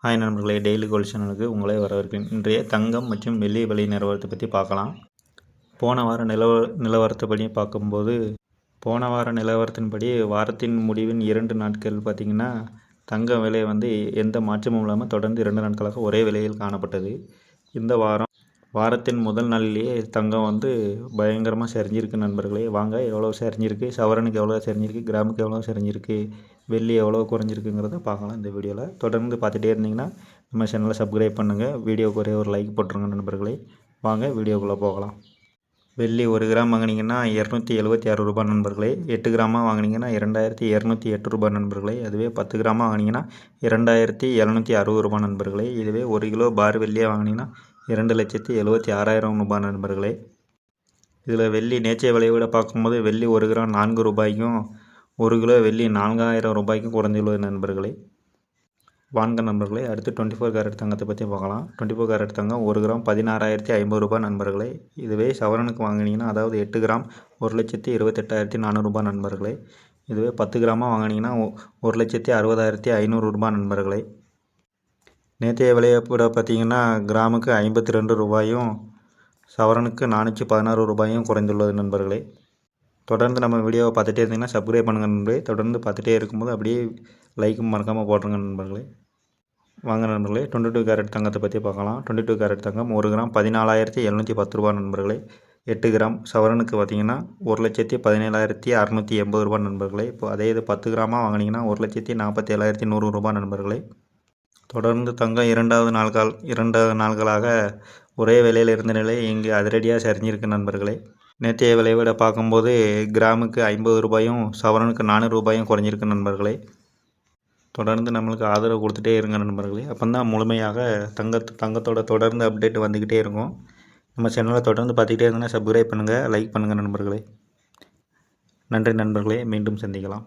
Hi நண்பர்களே, daily gold சேனலுக்கு உங்களை வரவேற்கிறேன். இன்றைய தங்கம் மற்றும் வெள்ளி விலை நிலவரத்தை பற்றி பார்க்கலாம். போன வார நிலவரத்தைப்படி பார்க்கும்போது, போன வார நிலவரத்தின்படி வாரத்தின் முடிவின் 2 நாட்கள் பார்த்திங்கன்னா தங்க விலை எந்த மாற்றமும் இல்லாமல் தொடர்ந்து 2 நாட்களாக ஒரே விலையில் காணப்பட்டது. இந்த வாரத்தின் முதல் நாளிலேயே தங்கம் பயங்கரமாக சரிஞ்சிருக்கு நண்பர்களே. வாங்க எவ்வளோ சரிஞ்சிருக்கு, சவரனுக்கு எவ்வளோ சரிஞ்சிருக்கு, கிராமுக்கு எவ்வளோ சரிஞ்சிருக்கு, வெள்ளி எவ்வளோ குறைஞ்சிருக்குங்கிறத பார்க்கலாம் இந்த வீடியோவில். தொடர்ந்து பார்த்துட்டே இருந்தீங்கன்னா நம்ம சேனலை சப்ஸ்கிரைப் பண்ணுங்கள். வீடியோக்கு ஒரே ஒரு லைக் போட்டுருங்க நண்பர்களே. வாங்க வீடியோக்குள்ளே போகலாம். வெள்ளி 1 கிராம் வாங்கினீங்கன்னா 276 ரூபாய் நண்பர்களே. 8 கிராமாக வாங்கினீங்கன்னா 2208 ரூபாய் நண்பர்களே. அதுவே 10 கிராமாக வாங்கினீங்கன்னா 2760 ரூபாய் நண்பர்களே. இதுவே 1 கிலோ பார் வெள்ளியாக வாங்கினீங்கன்னா 2,76,000 ரூபாய் நண்பர்களே. இதில் வெள்ளி நேற்றைய விலையை விட பார்க்கும்போது வெள்ளி 1 கிராம் 4 ரூபாய்க்கும் 1 கிலோ வெள்ளி 4000 ரூபாய்க்கும் குறைந்துள்ளது நண்பர்களே. வாங்க நண்பர்களே, அடுத்து 24 கேரட் தங்கத்தை பற்றி பார்க்கலாம். 24 கேரட் தங்கம் 1 கிராம் 16,050 ரூபாய் நண்பர்களே. இதுவே சவரனுக்கு வாங்கினீங்கன்னா, அதாவது 8 கிராம் 1,28,400 ரூபாய் நண்பர்களே. இதுவே 10 கிராமாக வாங்கினீங்கன்னா 1,60,500 ரூபாய் நண்பர்களே. நேற்றைய விலையை கூட பார்த்திங்கன்னா கிராமுக்கு 52 ரூபாயும் சவரனுக்கு 416 ரூபாயும் குறைந்துள்ளது நண்பர்களே. தொடர்ந்து நம்ம வீடியோவை பார்த்துட்டே இருந்தீங்கன்னா சப்ஸ்கிரைப் பண்ணுங்கள் நண்பர்களே. தொடர்ந்து பார்த்துட்டே இருக்கும்போது அப்படியே லைக்கும் மறக்காமல் போட்டுருங்க நண்பர்களே. வாங்க நண்பர்களே, 22 கேரட் தங்கத்தை பற்றி பார்க்கலாம். 22 கேரட் தங்கம் 1 கிராம் 14,710 ரூபாய் நண்பர்களே. 8 கிராம் சவரனுக்கு பார்த்திங்கன்னா 1,17,680 ரூபாய் நண்பர்களே. இப்போ அதே இது 10 கிராமாக வாங்கினீங்கன்னா 1,47,100 ரூபாய் நண்பர்களே. தொடர்ந்து தங்கம் இரண்டாவது நாள்களாக ஒரே விலையில் இருந்த நிலை இங்கு அதிரடியாக சரிஞ்சிருக்கு நண்பர்களே. நேற்றைய விலையை விட பார்க்கும்போது கிராமுக்கு 50 ரூபாயும் சவரனுக்கு 400 ரூபாயும் குறைஞ்சிருக்கு நண்பர்களே. தொடர்ந்து நம்மளுக்கு ஆதரவு கொடுத்துட்டே இருங்க நண்பர்களே. அப்போ தான் முழுமையாக தங்கத்தோட தொடர்ந்து அப்டேட் வந்துக்கிட்டே இருக்கும். நம்ம சேனலை தொடர்ந்து பார்த்துக்கிட்டே இருந்தீங்கன்னா சப்ஸ்கிரைப் பண்ணுங்கள், லைக் பண்ணுங்கள் நண்பர்களே. நன்றி நண்பர்களே, மீண்டும் சந்திக்கலாம்.